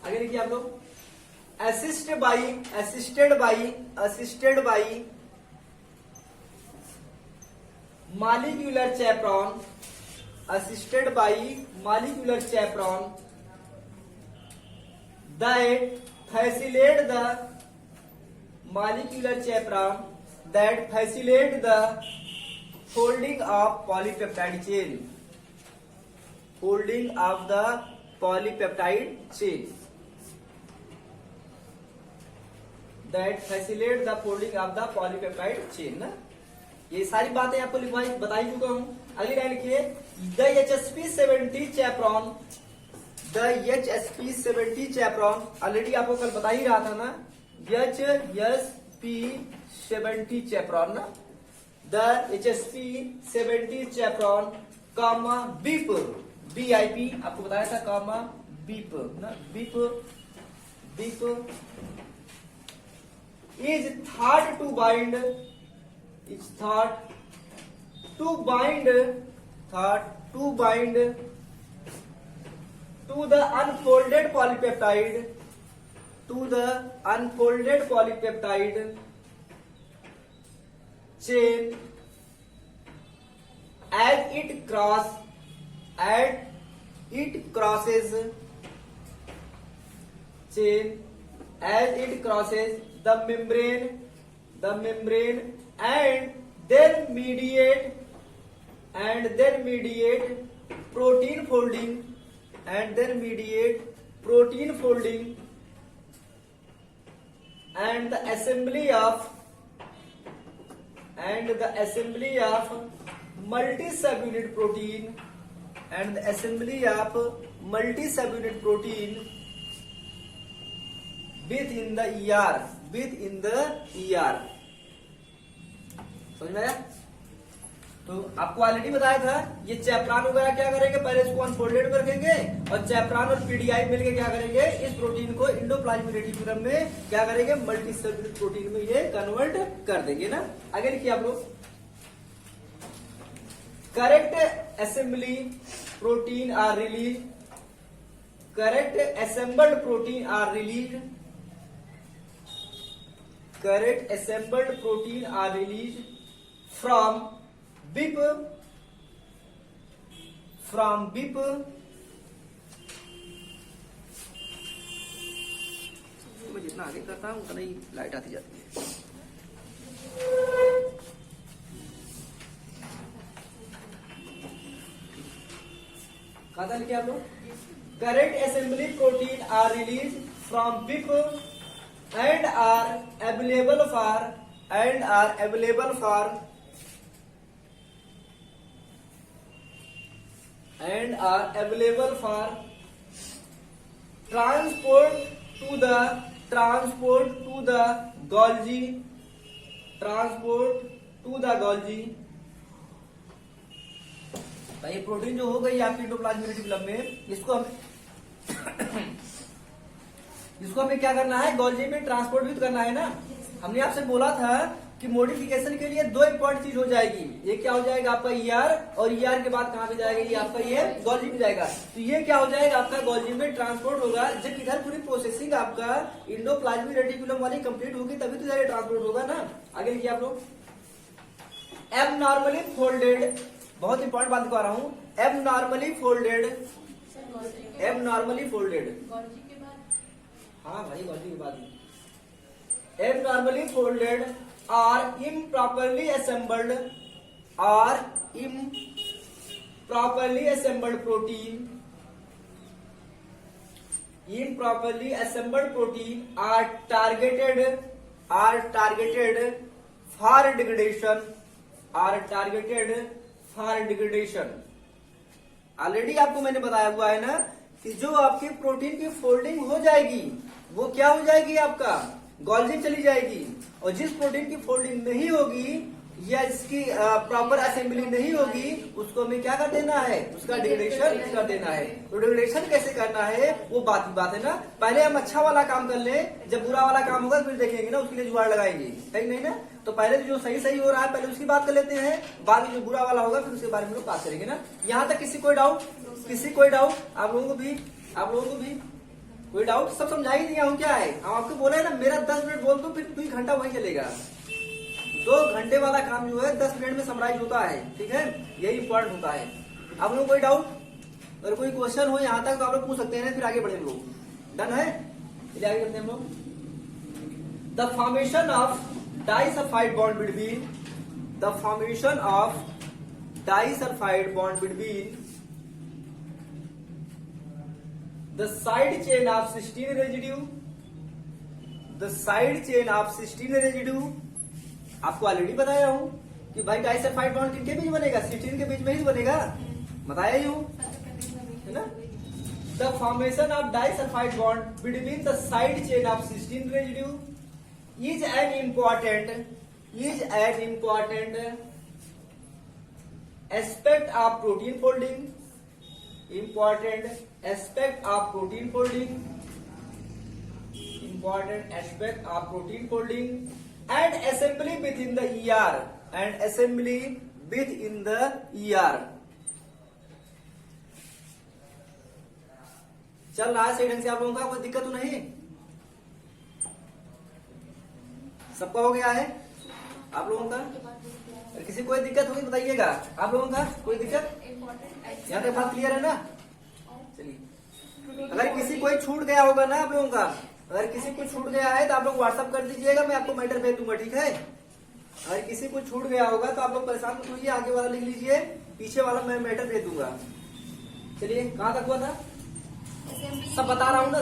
आगे देखिए आप लोग, assisted by molecular chaperone, assisted by molecular chaperone that facilitate the folding of polypeptide chain, that facilitate the folding of the polypeptide chain ना। ये सारी बातें आपको लिखवाई बता ही चुका हूं। अगली लाइन लिखिए, द HSP70 चैपरॉन, ऑलरेडी आपको कल बता ही रहा था ना, HSP70 चैपरॉन ना, द HSP70 चैपरॉन कामा BIP, आपको बताया था, कामा BIP ना, BIP is thought to bind to the unfolded polypeptide chain as it crosses the membrane and then mediate protein folding and the assembly of multi-subunit protein within the ER। समझ में आया? तो आपको already बताया था, ये चैपरान वगैरह क्या करेंगे, पहले इसको अनफोल्डेड में रखेंगे और चैपरान और पीडीआई मिलकर क्या करेंगे, इस प्रोटीन को इंडोप्लाज्मिक रेटिकुलम में क्या करेंगे, मल्टीसेलुलर प्रोटीन में ये कन्वर्ट कर देंगे ना। आगे लिखिए आप लोग, correct assembly protein are release correct assembled protein are released. Correct assembled protein are released from BIP. मैं जितना आगे करता हूँ उतना ही लाइट आती जाती है। कहा था लिखे आप लोग? Correct assembly protein are release from BIP and are available for transport to the Golgi। भाई प्रोटीन जो हो गई आपकी एंडोप्लाज्मिक रेटिकुलम में, इसको हमें क्या करना है? गोल्जी में ट्रांसपोर्ट भी करना है ना। हमने आपसे बोला था कि मॉडिफिकेशन के लिए दो इंपॉर्टेंट चीज हो जाएगी। ये क्या हो जाएगा आपका ER, और ER के बाद कहां पे जाएगा? ये आपका ये गोल्जी में जाएगा। तो ये क्या हो जाएगा आपका? गोल्जी में ट्रांसपोर्ट होगा। जब इधर पूरी प्रोसेसिंग आपका एंडोप्लाज्मिक रेटिकुलम वाली कंप्लीट होगी तभी तो इधर ट्रांसपोर्ट होगा ना। आगे लिखिए आप लोग। एबनॉर्मली फोल्डेड, बहुत इंपॉर्टेंट बात बता रहा हूं। एबनॉर्मली फोल्डेड, हाँ भाई गोल्जी के बाद abnormally folded are improperly assembled protein are targeted for degradation. Already आपको मैंने बताया हुआ है ना कि जो आपकी प्रोटीन की फोल्डिंग हो जाएगी वो क्या हो जाएगी? आपका गोल्जी चली जाएगी। और जिस प्रोटीन की फोल्डिंग नहीं होगी या इसकी प्रॉपर असेंबली नहीं होगी उसको हमें क्या कर देना है? उसका डिग्रेडेशन कर देना है। तो डिग्रेडेशन कैसे करना है वो बात है ना। पहले हम अच्छा वाला काम कर ले, जब बुरा वाला काम होगा फिर देखेंगे ना, उसके लिए जुगाड़ लगाएंगे, सही नहीं ना। तो पहले जो सही हो रहा है पहले उसकी बात कर लेते हैं, बाद में जो बुरा वाला होगा फिर उसके बारे में लोग बात करेंगे ना। यहाँ तक किसी कोई डाउट? आप लोगों को भी कोई डाउट? सब समझा ही दिया हूँ। क्या है, हम आपको बोला है ना मेरा 10 मिनट बोल दो फिर 2 घंटा वही चलेगा। 2 घंटे वाला काम जो है 10 मिनट में समराइज होता है, ठीक है, यही इंपॉर्टेंट होता है। आप लोगों को कोई डाउट? अगर कोई क्वेश्चन हो यहाँ तक तो आप लोग पूछ सकते हैं, फिर आगे बढ़े हम लोग। डन है? चलिए आगे करते हैं हम लोग। The formation of disulphide bond between the side chain of cysteine residue, आपको ऑलरेडी बताया हूं कि भाई डाइसल्फाइड बॉन्ड किनके बीच बनेगा? सिस्टीन के बीच में ही बनेगा, बताया ही हूं, है ना। The formation of disulphide bond between the side chain of cysteine residue is an important aspect of protein folding, and assembly within the ER चल रहा है सही ढंग से? आप लोगों का कोई दिक्कत तो नहीं? सबका हो गया है आप लोगों का? अगर किसी कोई दिक्कत होगी बताइएगा। आप लोगों का कोई दिक्कत? यहाँ तक बात क्लियर है ना? चलिए, अगर किसी कोई छूट गया होगा ना आप लोगों का, अगर किसी को छूट गया है तो आप लोग व्हाट्सअप कर दीजिएगा, मैं आपको मैटर भेज दूंगा, ठीक है। अगर किसी को छूट गया होगा तो आप लोग परेशान मत होइए, आगे वाला लिख लीजिए, पीछे वाला मैं मैटर भेज दूंगा। चलिए, कहाँ तक हुआ था? सब बता रहा हूँ ना,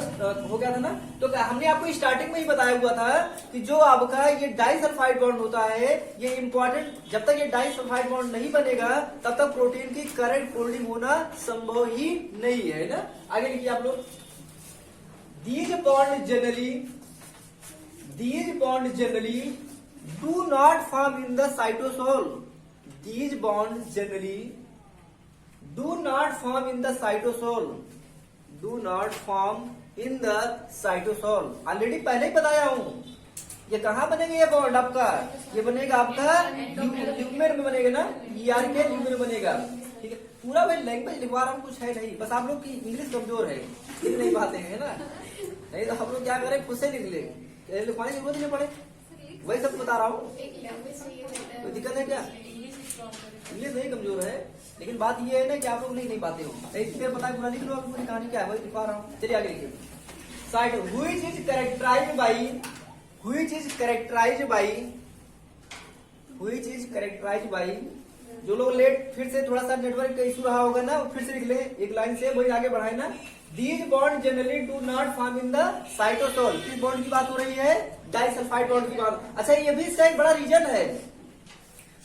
हो गया था ना। तो हमने आपको स्टार्टिंग में ही बताया हुआ था कि जो आपका ये डाइसल्फाइड बॉन्ड होता है ये इंपॉर्टेंट, जब तक ये डाइसल्फाइड बॉन्ड नहीं बनेगा तब तक प्रोटीन की करेक्ट फोल्डिंग होना संभव ही नहीं है ना। आगे लिखिए आप लोग। These bonds generally do not form in the cytosol. These bonds generally do not form in the cytosol. Already पहले ही बताया हूं। ये कहाँ बनेगा ये बॉन्ड आपका? ये बनेगा आपका ल्यूमेन में बनेगा ना, ER के ल्यूमेन में बनेगा, ठीक है। पूरा भाई लैंग्वेज लिखवा रहा हूँ, कुछ है नहीं, बस आप लोग की इंग्लिश कमजोर है, लिख नहीं पाते हैं ना, नहीं तो हम लोग क्या करें, खुद से लिख ले, लिखवाने की जरूरत ही नहीं पड़े, वही सब बता रहा हूँ। कोई दिक्कत है क्या? इंग्लिश नहीं कमजोर है, लेकिन बात ये है ना कि आप लोग नहीं पाते हो, फिर पता है पूरा लिख लो, पूरी कहानी क्या है वही लिखवा रहा हूँ। चलिए आगे लिखिए। Side which is characterised by, which is characterised by, which is characterised by, जो लोग लेट, फिर से थोड़ा सा नेटवर्क का इशू रहा होगा ना, फिर से लिख ले एक लाइन से, वही आगे बढ़ाए ना। These bond generally do not form in the cytosol, किस बॉन्ड की बात हो रही है? डाइसल्फाइड बॉन्ड की बात। अच्छा ये भी इसका एक बड़ा रीजन है,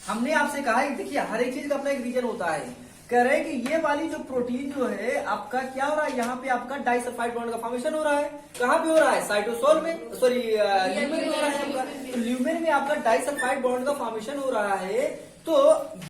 हमने आपसे कहा है, देखिए हर एक चीज का अपना एक रीजन होता है, कह रहे हैं कि ये वाली जो प्रोटीन जो है आपका क्या हो रहा है, यहाँ पे आपका डाइसल्फाइड बॉन्ड का फॉर्मेशन हो रहा है, कहाँ पे हो रहा है? साइटोसोल में, सॉरी ल्यूमेन में हो रहा है आपका, तो ल्यूमेन में आपका डाइसल्फाइड बॉन्ड का फॉर्मेशन हो रहा है। तो